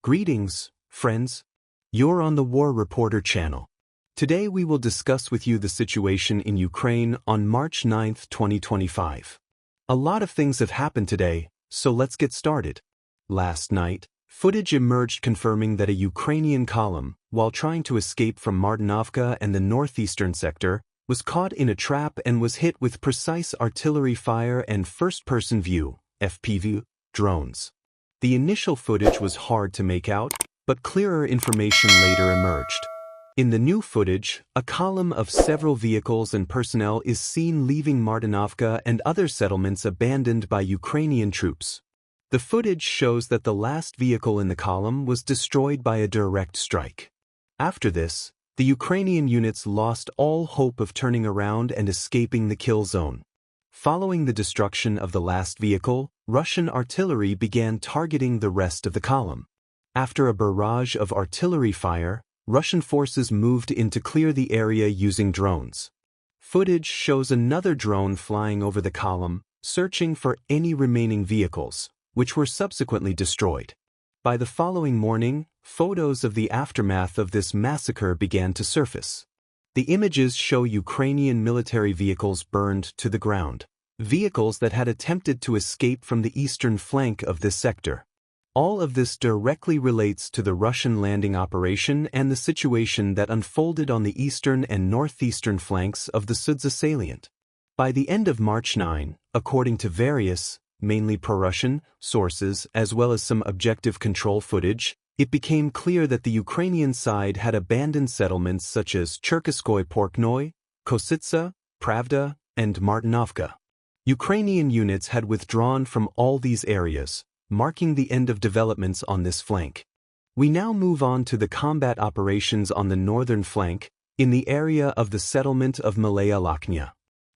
Greetings, friends. You're on the War Reporter channel. Today we will discuss with you the situation in Ukraine on March 9, 2025. A lot of things have happened today, so let's get started. Last night, footage emerged confirming that a Ukrainian column, while trying to escape from Martinovka and the northeastern sector, was caught in a trap and was hit with precise artillery fire and first-person view (FPV) drones. The initial footage was hard to make out, but clearer information later emerged. In the new footage, a column of several vehicles and personnel is seen leaving Martinovka and other settlements abandoned by Ukrainian troops. The footage shows that the last vehicle in the column was destroyed by a direct strike. After this, the Ukrainian units lost all hope of turning around and escaping the kill zone. Following the destruction of the last vehicle, Russian artillery began targeting the rest of the column. After a barrage of artillery fire, Russian forces moved in to clear the area using drones. Footage shows another drone flying over the column, searching for any remaining vehicles, which were subsequently destroyed. By the following morning, photos of the aftermath of this massacre began to surface. The images show Ukrainian military vehicles burned to the ground, vehicles that had attempted to escape from the eastern flank of this sector. All of this directly relates to the Russian landing operation and the situation that unfolded on the eastern and northeastern flanks of the Sudzha salient. By the end of March 9, according to various, mainly pro-Russian, sources as well as some objective control footage, it became clear that the Ukrainian side had abandoned settlements such as Cherkaskoy Porknoy, Kosytsa, Pravda, and Martinovka. Ukrainian units had withdrawn from all these areas, marking the end of developments on this flank. We now move on to the combat operations on the northern flank, in the area of the settlement of Malaya Lakhnya.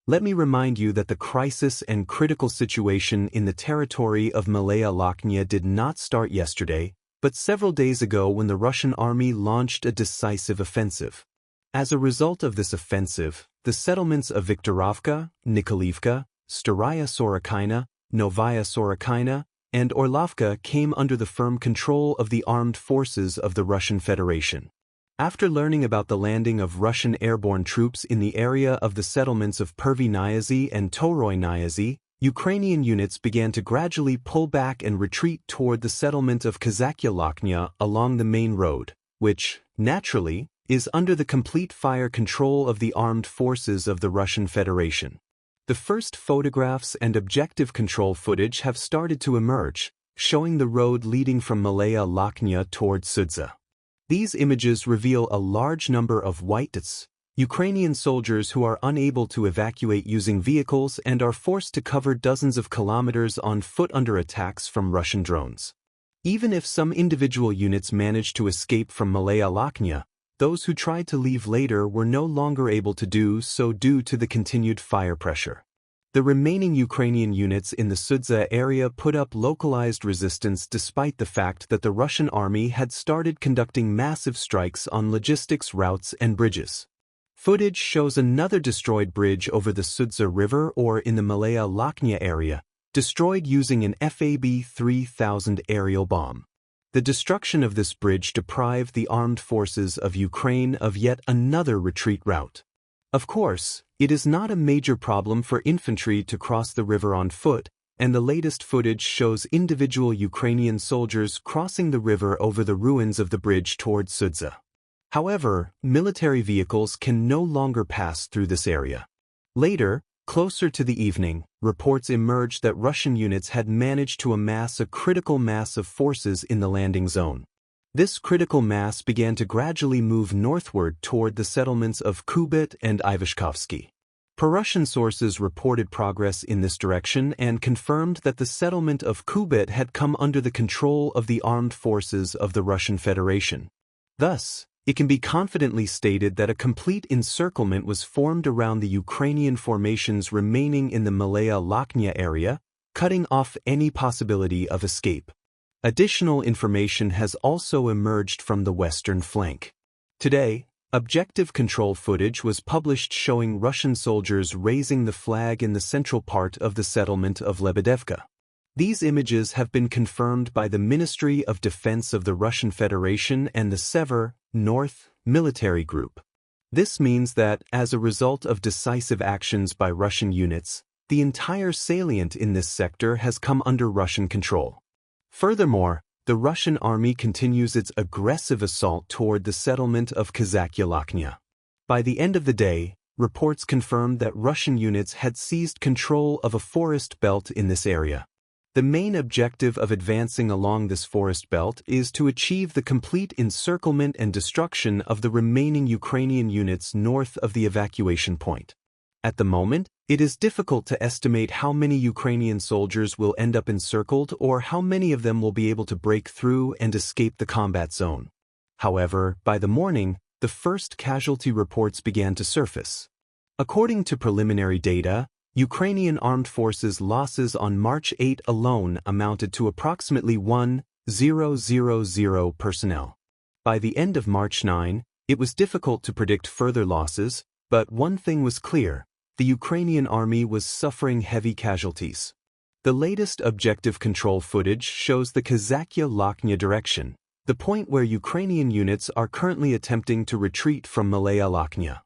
Let me remind you that the crisis and critical situation in the territory of Malaya Lakhnya did not start yesterday, but several days ago when the Russian army launched a decisive offensive. As a result of this offensive, the settlements of Viktorovka, Nikolaivka, Staraya Sorokina, Novaya Sorokina, and Orlovka came under the firm control of the armed forces of the Russian Federation. After learning about the landing of Russian airborne troops in the area of the settlements of Pervy Nyazy and Toroy Nyazy, Ukrainian units began to gradually pull back and retreat toward the settlement of Kazakya Lakhnya along the main road, which, naturally, is under the complete fire control of the armed forces of the Russian Federation. The first photographs and objective control footage have started to emerge, showing the road leading from Malaya Lakhnya toward Sudzha. These images reveal a large number of whites, Ukrainian soldiers who are unable to evacuate using vehicles and are forced to cover dozens of kilometers on foot under attacks from Russian drones. Even if some individual units managed to escape from Malaya Lakhnya, those who tried to leave later were no longer able to do so due to the continued fire pressure. The remaining Ukrainian units in the Sudzha area put up localized resistance despite the fact that the Russian army had started conducting massive strikes on logistics routes and bridges. Footage shows another destroyed bridge over the Sudzha River or in the Malaya Lakhnya area, destroyed using an FAB-3000 aerial bomb. The destruction of this bridge deprived the armed forces of Ukraine of yet another retreat route. Of course, it is not a major problem for infantry to cross the river on foot, and the latest footage shows individual Ukrainian soldiers crossing the river over the ruins of the bridge towards Sudzha. However, military vehicles can no longer pass through this area. Later, closer to the evening, reports emerged that Russian units had managed to amass a critical mass of forces in the landing zone. This critical mass began to gradually move northward toward the settlements of Kubit and Ivashkovsky. Pro-Russian sources reported progress in this direction and confirmed that the settlement of Kubit had come under the control of the armed forces of the Russian Federation. Thus, it can be confidently stated that a complete encirclement was formed around the Ukrainian formations remaining in the Malaya Lakhnya area, cutting off any possibility of escape. Additional information has also emerged from the western flank. Today, objective control footage was published showing Russian soldiers raising the flag in the central part of the settlement of Lebedevka. These images have been confirmed by the Ministry of Defense of the Russian Federation and the Sever, North, military group. This means that, as a result of decisive actions by Russian units, the entire salient in this sector has come under Russian control. Furthermore, the Russian army continues its aggressive assault toward the settlement of Kazakya. By the end of the day, reports confirmed that Russian units had seized control of a forest belt in this area. The main objective of advancing along this forest belt is to achieve the complete encirclement and destruction of the remaining Ukrainian units north of the evacuation point. At the moment, it is difficult to estimate how many Ukrainian soldiers will end up encircled or how many of them will be able to break through and escape the combat zone. However, by the morning, the first casualty reports began to surface. According to preliminary data, Ukrainian armed forces losses on March 8 alone amounted to approximately 1,000 personnel. By the end of March 9, it was difficult to predict further losses, but one thing was clear: the Ukrainian army was suffering heavy casualties. The latest objective control footage shows the Kazakya direction, the point where Ukrainian units are currently attempting to retreat from Malaya Lakhnya.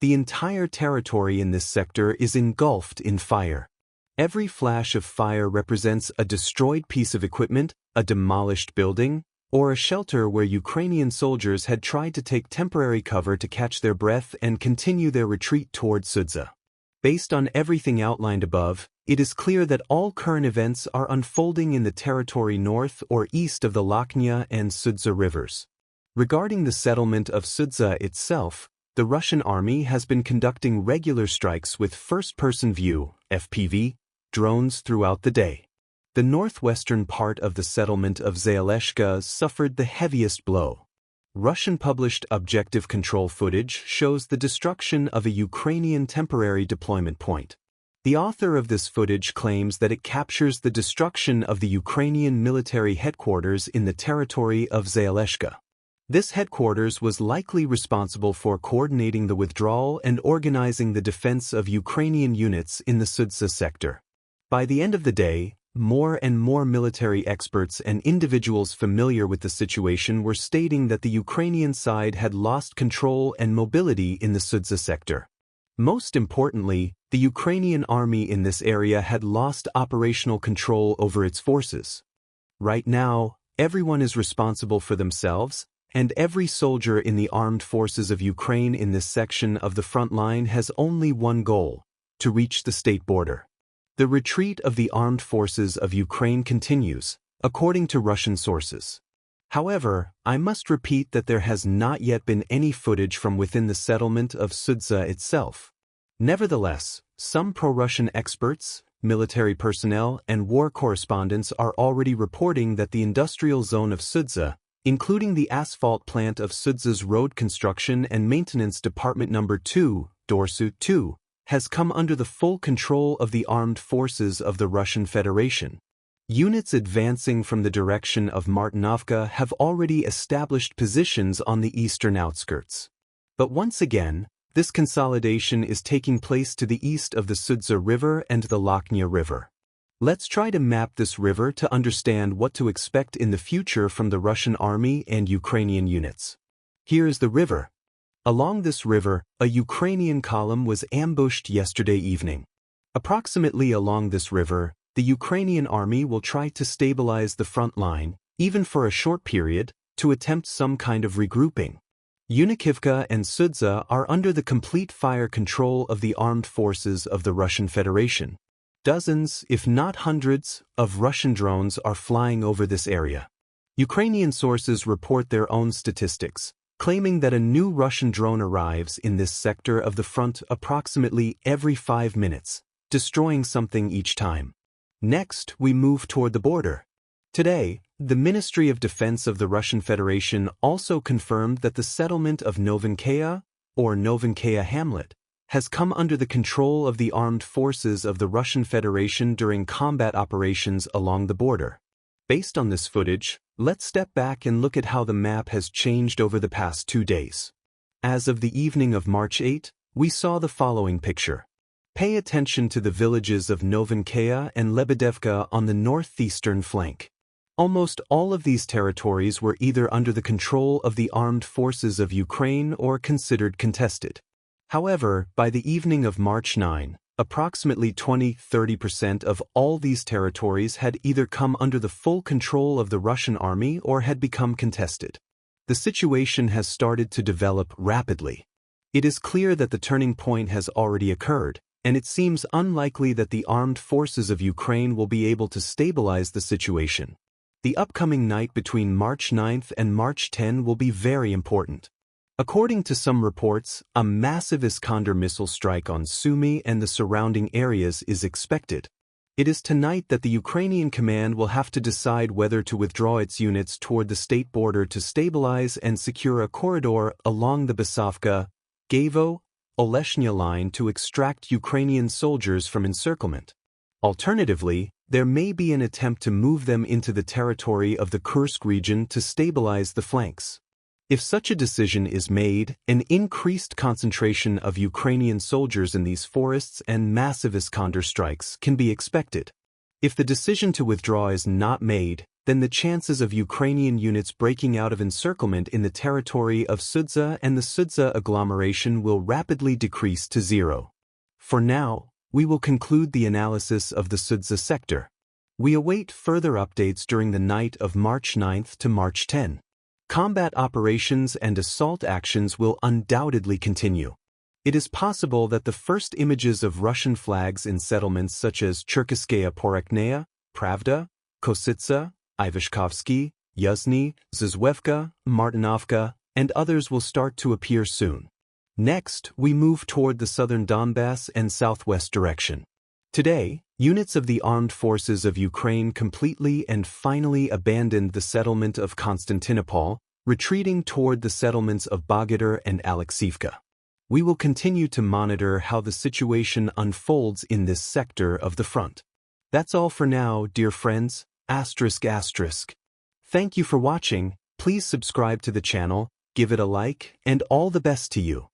The entire territory in this sector is engulfed in fire. Every flash of fire represents a destroyed piece of equipment, a demolished building, or a shelter where Ukrainian soldiers had tried to take temporary cover to catch their breath and continue their retreat toward Sudzha. Based on everything outlined above, it is clear that all current events are unfolding in the territory north or east of the Lakhnya and Sudzha rivers. Regarding the settlement of Sudzha itself, the Russian army has been conducting regular strikes with first-person view (FPV) drones throughout the day. The northwestern part of the settlement of Zayaleshka suffered the heaviest blow. Russian published objective control footage shows the destruction of a Ukrainian temporary deployment point. The author of this footage claims that it captures the destruction of the Ukrainian military headquarters in the territory of Zayaleshka. This headquarters was likely responsible for coordinating the withdrawal and organizing the defense of Ukrainian units in the Sudzha sector. By the end of the day, more and more military experts and individuals familiar with the situation were stating that the Ukrainian side had lost control and mobility in the Sudzha sector. Most importantly, the Ukrainian army in this area had lost operational control over its forces. Right now, everyone is responsible for themselves, and every soldier in the armed forces of Ukraine in this section of the front line has only one goal: to reach the state border. The retreat of the armed forces of Ukraine continues, according to Russian sources. However, I must repeat that there has not yet been any footage from within the settlement of Sudzha itself. Nevertheless, some pro-Russian experts, military personnel, and war correspondents are already reporting that the industrial zone of Sudzha, including the asphalt plant of Sudzha's Road Construction and Maintenance Department No. 2, Dorsu 2, has come under the full control of the armed forces of the Russian Federation. Units advancing from the direction of Martinovka have already established positions on the eastern outskirts. But once again, this consolidation is taking place to the east of the Sudzha River and the Lakhnya River. Let's try to map this river to understand what to expect in the future from the Russian army and Ukrainian units. Here is the river. Along this river, a Ukrainian column was ambushed yesterday evening. Approximately along this river, the Ukrainian army will try to stabilize the front line, even for a short period, to attempt some kind of regrouping. Unikivka and Sudzha are under the complete fire control of the armed forces of the Russian Federation. Dozens, if not hundreds, of Russian drones are flying over this area. Ukrainian sources report their own statistics, claiming that a new Russian drone arrives in this sector of the front approximately every 5 minutes, destroying something each time. Next, we move toward the border. Today, the Ministry of Defense of the Russian Federation also confirmed that the settlement of Novinkaya, or Novinkaya Hamlet, has come under the control of the armed forces of the Russian Federation during combat operations along the border. Based on this footage, let's step back and look at how the map has changed over the past 2 days. As of the evening of March 8, we saw the following picture. Pay attention to the villages of Novinkaya and Lebedevka on the northeastern flank. Almost all of these territories were either under the control of the armed forces of Ukraine or considered contested. However, by the evening of March 9, approximately 20–30% of all these territories had either come under the full control of the Russian army or had become contested. The situation has started to develop rapidly. It is clear that the turning point has already occurred, and it seems unlikely that the armed forces of Ukraine will be able to stabilize the situation. The upcoming night between March 9 and March 10 will be very important. According to some reports, a massive Iskander missile strike on Sumy and the surrounding areas is expected. It is tonight that the Ukrainian command will have to decide whether to withdraw its units toward the state border to stabilize and secure a corridor along the Basavka, Gavo, Oleshnya line to extract Ukrainian soldiers from encirclement. Alternatively, there may be an attempt to move them into the territory of the Kursk region to stabilize the flanks. If such a decision is made, an increased concentration of Ukrainian soldiers in these forests and massive Iskander strikes can be expected. If the decision to withdraw is not made, then the chances of Ukrainian units breaking out of encirclement in the territory of Sudzha and the Sudzha agglomeration will rapidly decrease to zero. For now, we will conclude the analysis of the Sudzha sector. We await further updates during the night of March 9 to March 10. Combat operations and assault actions will undoubtedly continue. It is possible that the first images of Russian flags in settlements such as Cherkasskaya Porekhnaya, Pravda, Kositsa, Ivashkovsky, Yuzhny, Zizwevka, Martinovka, and others will start to appear soon. Next, we move toward the southern Donbas and southwest direction. Today, units of the armed forces of Ukraine completely and finally abandoned the settlement of Konstantinopol, retreating toward the settlements of Bogodar and Alexivka. We will continue to monitor how the situation unfolds in this sector of the front. That's all for now, dear friends. Thank you for watching. Please subscribe to the channel, give it a like, and all the best to you.